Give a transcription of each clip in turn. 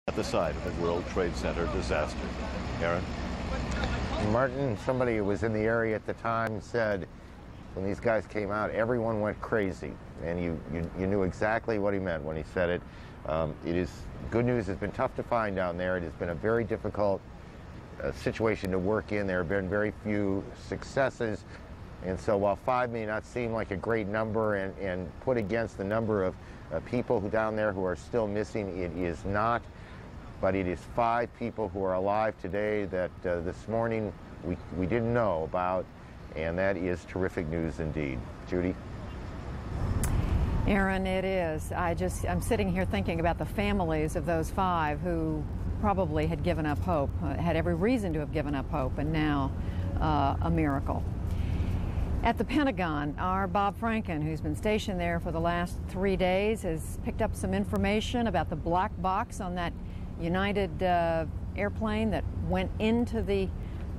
at the site of the World Trade Center disaster. Aaron? Martin, somebody who was in the area at the time said when these guys came out, everyone went crazy. And you knew exactly what he meant when he said it. It is good news. It's been tough to find down there. It has been a very difficult situation to work in. There have been very few successes. And so while 5 may not seem like a great number and put against the number of people who down there who are still missing, it is not. But it is 5 people who are alive today that this morning we didn't know about, and that is terrific news indeed. Judy? Aaron, it is. I'm sitting here thinking about the families of those 5 who probably had given up hope, had every reason to have given up hope, and now a miracle. At the Pentagon, our Bob Franken, who's been stationed there for the last 3 days, has picked up some information about the black box on that United airplane that went into the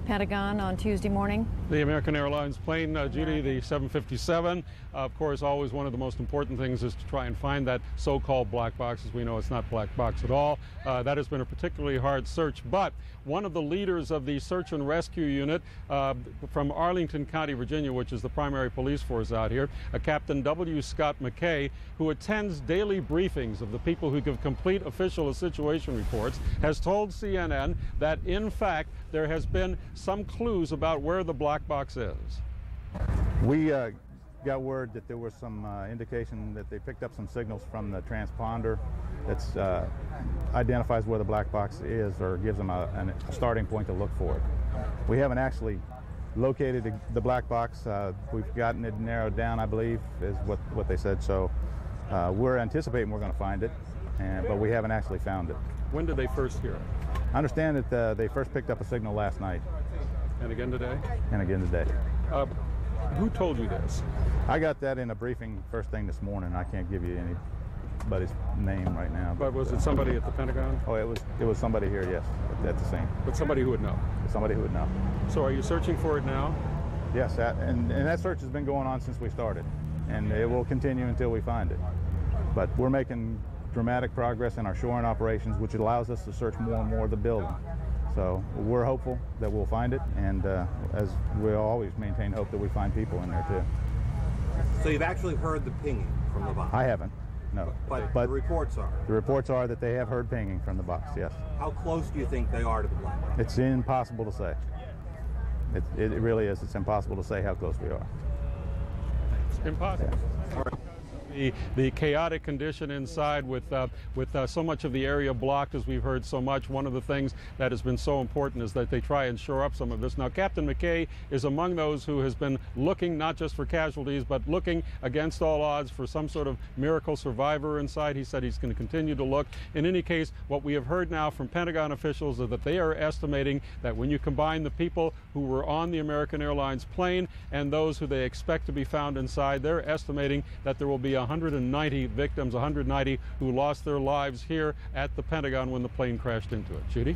Pentagon on Tuesday morning. The American Airlines plane, Judy, the 757. Of course, always one of the most important things is to try and find that so-called black box. As we know, it's not black box at all. That has been a particularly hard search. But one of the leaders of the search and rescue unit from Arlington County, Virginia, which is the primary police force out here, Captain W. Scott McKay, who attends daily briefings of the people who give complete official situation reports, has told CNN that, in fact, there has been some clues about where the black box is. We got word that there was some indication that they picked up some signals from the transponder that identifies where the black box is or gives them a starting point to look for it. We haven't actually located the black box. We've gotten it narrowed down, I believe, is what they said. So we're anticipating we're going to find it, but we haven't actually found it. When did they first hear it? I understand that they first picked up a signal last night. And again today? And again today. Who told you this? I got that in a briefing first thing this morning. I can't give you anybody's name right now. But was it somebody at the Pentagon? Oh, it was somebody here, yes, at the scene. But somebody who would know? Somebody who would know. So are you searching for it now? Yes, and that search has been going on since we started. And it will continue until we find it. But we're making dramatic progress in our shoring operations, which allows us to search more and more of the building. So we're hopeful that we'll find it, and as we'll always maintain hope that we find people in there too. So you've actually heard the pinging from the box? I haven't, no. But the reports are? The reports are that they have heard pinging from the box, yes. How close do you think they are to the black box? It's impossible to say. It really is. It's impossible to say how close we are. It's impossible. Yeah. All right. The chaotic condition inside with so much of the area blocked, as we've heard so much. One of the things that has been so important is that they try and shore up some of this. Now, Captain McKay is among those who has been looking not just for casualties, but looking against all odds for some sort of miracle survivor inside. He said he's going to continue to look. In any case, what we have heard now from Pentagon officials is that they are estimating that when you combine the people who were on the American Airlines plane and those who they expect to be found inside, they're estimating that there will be 190 victims, 190 who lost their lives here at the Pentagon when the plane crashed into it. Judy?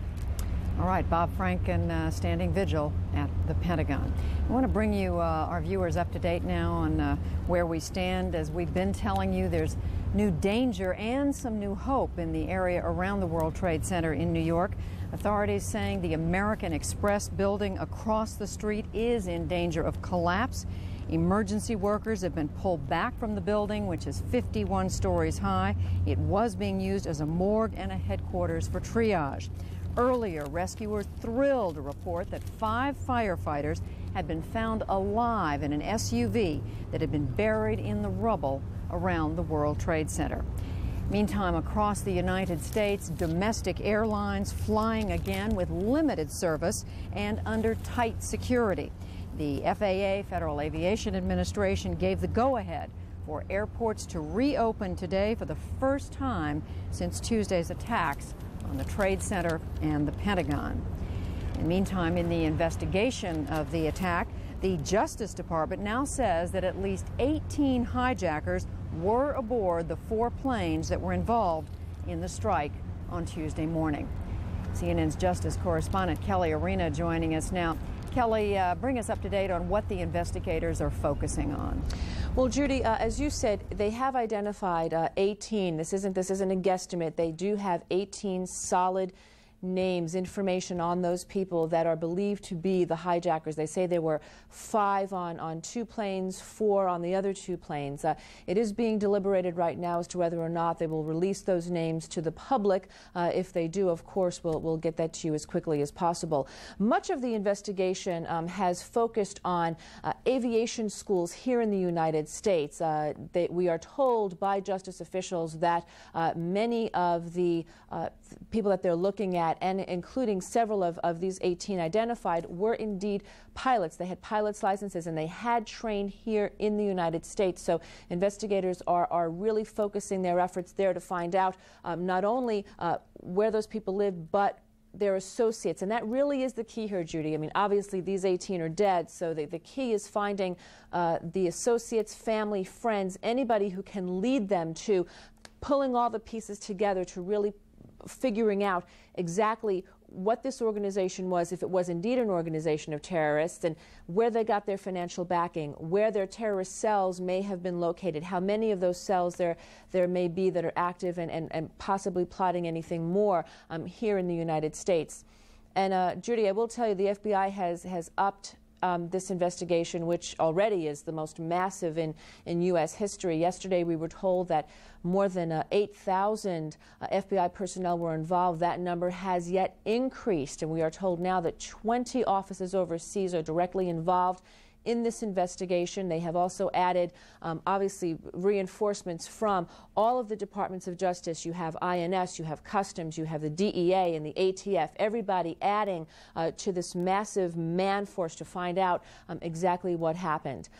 All right, Bob Franken standing vigil at the Pentagon. I want to bring you, our viewers, up to date now on where we stand. As we've been telling you, there's new danger and some new hope in the area around the World Trade Center in New York. Authorities saying the American Express building across the street is in danger of collapse. Emergency workers have been pulled back from the building, which is 51 stories high. It was being used as a morgue and a headquarters for triage. Earlier, rescuers thrilled to report that 5 firefighters had been found alive in an SUV that had been buried in the rubble around the World Trade Center. Meantime, across the United States, domestic airlines flying again with limited service and under tight security. The FAA, Federal Aviation Administration, gave the go-ahead for airports to reopen today for the first time since Tuesday's attacks on the Trade Center and the Pentagon. And meantime, in the investigation of the attack, the Justice Department now says that at least 18 hijackers were aboard the 4 planes that were involved in the strike on Tuesday morning. CNN's Justice correspondent Kelly Arena joining us now. Kelly, bring us up to date on what the investigators are focusing on. Well, Judy, as you said, they have identified 18. This isn't a guesstimate. They do have 18 solid names, information on those people that are believed to be the hijackers. They say there were 5 on 2 planes, 4 on the other 2 planes. It is being deliberated right now as to whether or not they will release those names to the public. If they do, of course, we'll get that to you as quickly as possible. Much of the investigation has focused on aviation schools here in the United States. We are told by justice officials that many of the people that they're looking at, and including several of these 18 identified, were indeed pilots. They had pilot's licenses and they had trained here in the United States. So investigators are really focusing their efforts there to find out not only where those people live, but their associates. And that really is the key here, Judy. I mean, obviously these 18 are dead, so the key is finding the associates, family, friends, anybody who can lead them to pulling all the pieces together to really figuring out exactly what this organization was, if it was indeed an organization of terrorists, and where they got their financial backing, where their terrorist cells may have been located, how many of those cells there may be that are active and possibly plotting anything more here in the United States. And Judy, I will tell you, the FBI has upped this investigation, which already is the most massive in U.S. history. Yesterday we were told that more than 8,000 FBI personnel were involved. That number has yet increased, and we are told now that 20 offices overseas are directly involved in this investigation. They have also added, obviously, reinforcements from all of the departments of justice. You have INS, you have Customs, you have the DEA and the ATF, everybody adding to this massive man force to find out exactly what happened.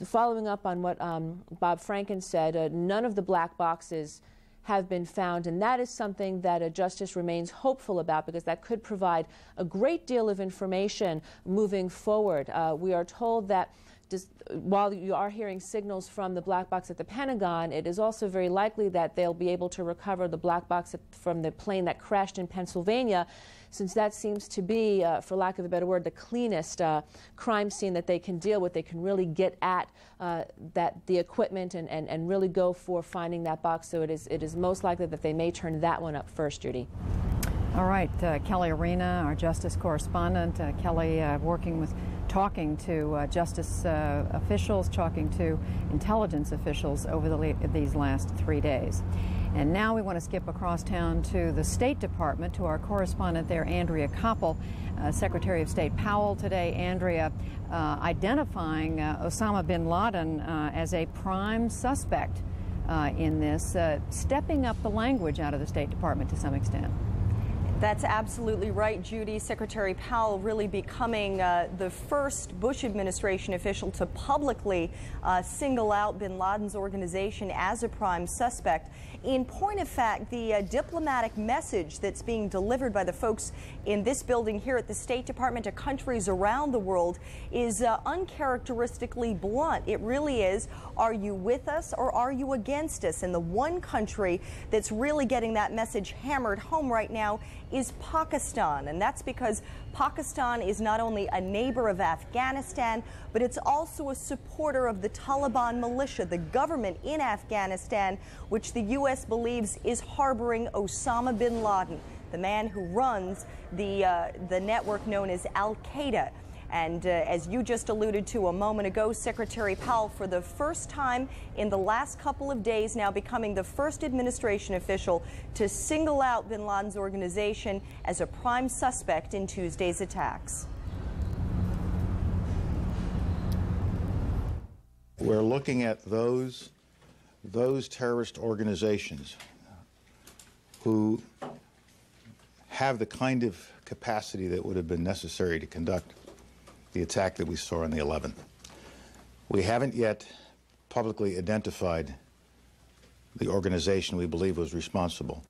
Following up on what Bob Franken said, none of the black boxes have been found, and that is something that Justice remains hopeful about, because that could provide a great deal of information moving forward. We are told that while you are hearing signals from the black box at the Pentagon, it is also very likely that they'll be able to recover the black box from the plane that crashed in Pennsylvania, since that seems to be, for lack of a better word, the cleanest crime scene that they can deal with. They can really get at the equipment and really go for finding that box. So it is most likely that they may turn that one up first, Judy. All right, Kelly Arena, our justice correspondent. Kelly talking to justice officials, talking to intelligence officials over these last 3 days. And now we want to skip across town to the State Department, to our correspondent there, Andrea Koppel. Secretary of State Powell today, Andrea, identifying Osama bin Laden as a prime suspect in this, stepping up the language out of the State Department to some extent. That's absolutely right, Judy. Secretary Powell really becoming the first Bush administration official to publicly single out bin Laden's organization as a prime suspect. In point of fact, the diplomatic message that's being delivered by the folks in this building here at the State Department to countries around the world is uncharacteristically blunt. It really is, are you with us or are you against us? And the one country that's really getting that message hammered home right now is Pakistan, and that's because Pakistan is not only a neighbor of Afghanistan, but it's also a supporter of the Taliban militia, the government in Afghanistan, which the U.S. believes is harboring Osama bin Laden, the man who runs the network known as Al-Qaeda. And as you just alluded to a moment ago, Secretary Powell, for the first time in the last couple of days, now becoming the first administration official to single out bin Laden's organization as a prime suspect in Tuesday's attacks. We're looking at those terrorist organizations who have the kind of capacity that would have been necessary to conduct the attack that we saw on the 11th. We haven't yet publicly identified the organization we believe was responsible.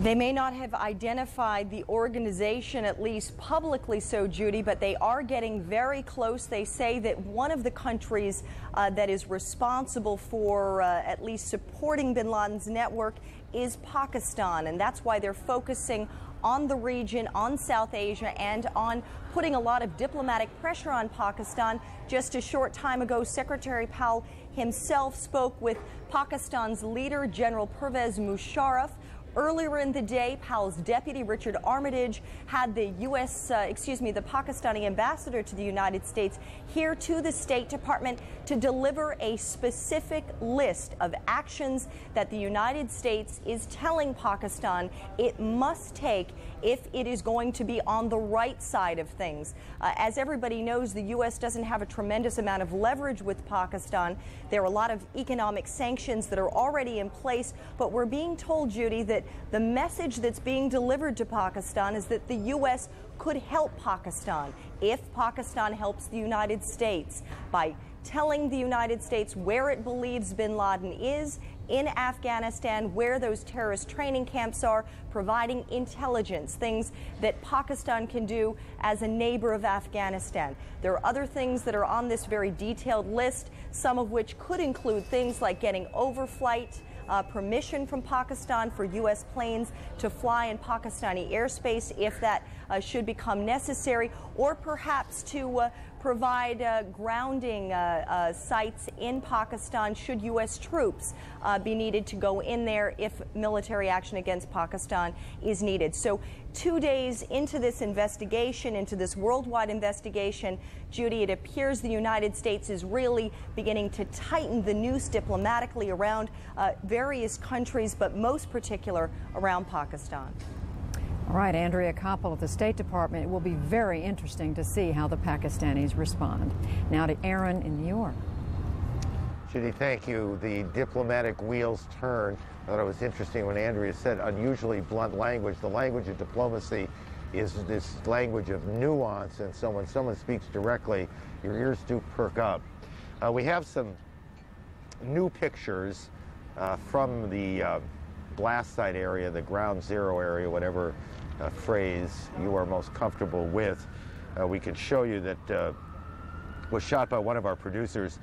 They may not have identified the organization, at least publicly so, Judy, but they are getting very close. They say that one of the countries that is responsible for at least supporting bin Laden's network is Pakistan, and that's why they're focusing on the region, on South Asia, and on putting a lot of diplomatic pressure on Pakistan. Just a short time ago, Secretary Powell himself spoke with Pakistan's leader, General Pervez Musharraf. Earlier in the day, Powell's deputy, Richard Armitage, had the the Pakistani ambassador to the United States here to the State Department to deliver a specific list of actions that the United States is telling Pakistan it must take if it is going to be on the right side of things. As everybody knows, the U.S. doesn't have a tremendous amount of leverage with Pakistan. There are a lot of economic sanctions that are already in place, but we're being told, Judy, that the message that's being delivered to Pakistan is that the U.S. could help Pakistan if Pakistan helps the United States by telling the United States where it believes bin Laden is in Afghanistan, where those terrorist training camps are, providing intelligence, things that Pakistan can do as a neighbor of Afghanistan. There are other things that are on this very detailed list, some of which could include things like getting overflight permission from Pakistan for U.S. planes to fly in Pakistani airspace if that should become necessary, or perhaps to provide grounding sites in Pakistan should U.S. troops be needed to go in there if military action against Pakistan is needed. So 2 days into this investigation, into this worldwide investigation, Judy, it appears the United States is really beginning to tighten the noose diplomatically around various countries, but most particular around Pakistan. All right, Andrea Koppel at the State Department. It will be very interesting to see how the Pakistanis respond. Now to Aaron in New York. Judy, thank you. The diplomatic wheels turn. I thought it was interesting when Andrea said unusually blunt language. The language of diplomacy is this language of nuance, and so when someone speaks directly, your ears do perk up. We have some new pictures from the blast site area, the ground zero area, whatever phrase you are most comfortable with. We can show you that was shot by one of our producers.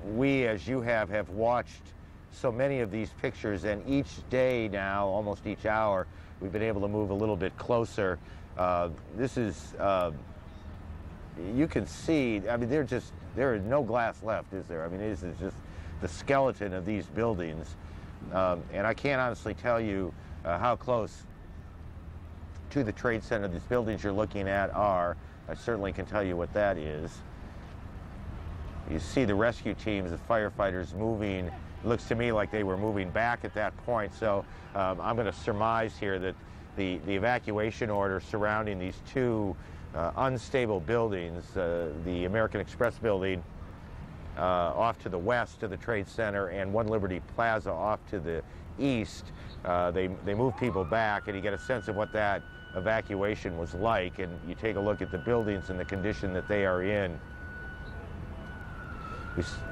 We, as you have watched so many of these pictures, and each day now, almost each hour, we've been able to move a little bit closer. This is, you can see, I mean, there is no glass left, is there? I mean, this is just the skeleton of these buildings. And I can't honestly tell you how close to the Trade Center these buildings you're looking at are. I certainly can tell you what that is. You see the rescue teams, the firefighters moving. It looks to me like they were moving back at that point. So I'm going to surmise here that the evacuation order surrounding these two unstable buildings, the American Express building off to the west of the Trade Center and One Liberty Plaza off to the east, they move people back, and you get a sense of what that evacuation was like, and you take a look at the buildings and the condition that they are in.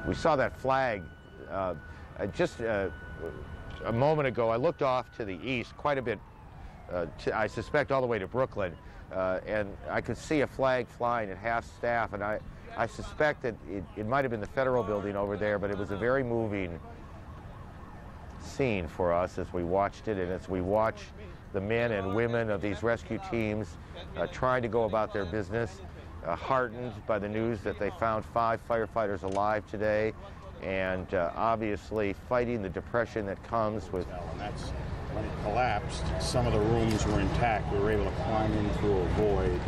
We saw that flag just a moment ago. I looked off to the east quite a bit, I suspect all the way to Brooklyn, and I could see a flag flying at half-staff, and I suspect that it might have been the federal building over there, but it was a very moving scene for us as we watched it, and as we watch the men and women of these rescue teams trying to go about their business, heartened by the news that they found 5 firefighters alive today, and obviously fighting the depression that comes with... And that's when it collapsed, some of the rooms were intact. We were able to climb in through a void,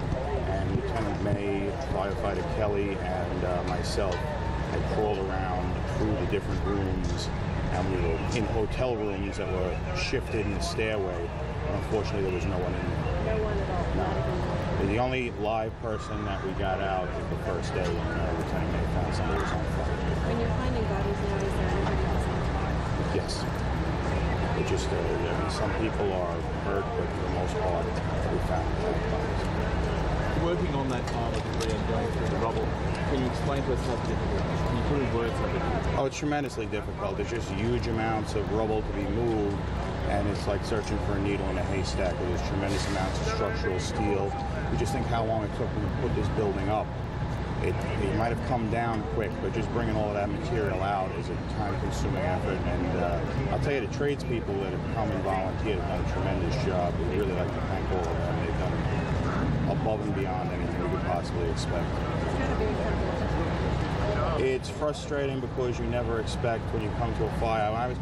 and Lieutenant May, firefighter Kelly, and myself had crawled around through the different rooms, and we were in hotel rooms that were shifted in the stairway. Unfortunately, there was no one in there. No one at all. No. The only live person that we got out was the first day when Lieutenant May found somebody was on fire. When you're finding bodies now, is there anybody else on fire? Yes. It just, I mean, some people are hurt, but for the most part, we found bodies. Working on that pile of debris and going through the rubble, can you explain to us how difficult it is? Can you put in words how difficult? Oh, it's tremendously difficult. There's just huge amounts of rubble to be moved. and it's like searching for a needle in a haystack. There's tremendous amounts of structural steel. You just think how long it took them to put this building up. It might have come down quick, but just bringing all of that material out is a time-consuming effort. And I'll tell you, the tradespeople that have come and volunteered have done a tremendous job. We'd really like to thank all of them. They've done above and beyond anything we could possibly expect. It's frustrating because you never expect when you come to a fire. When I was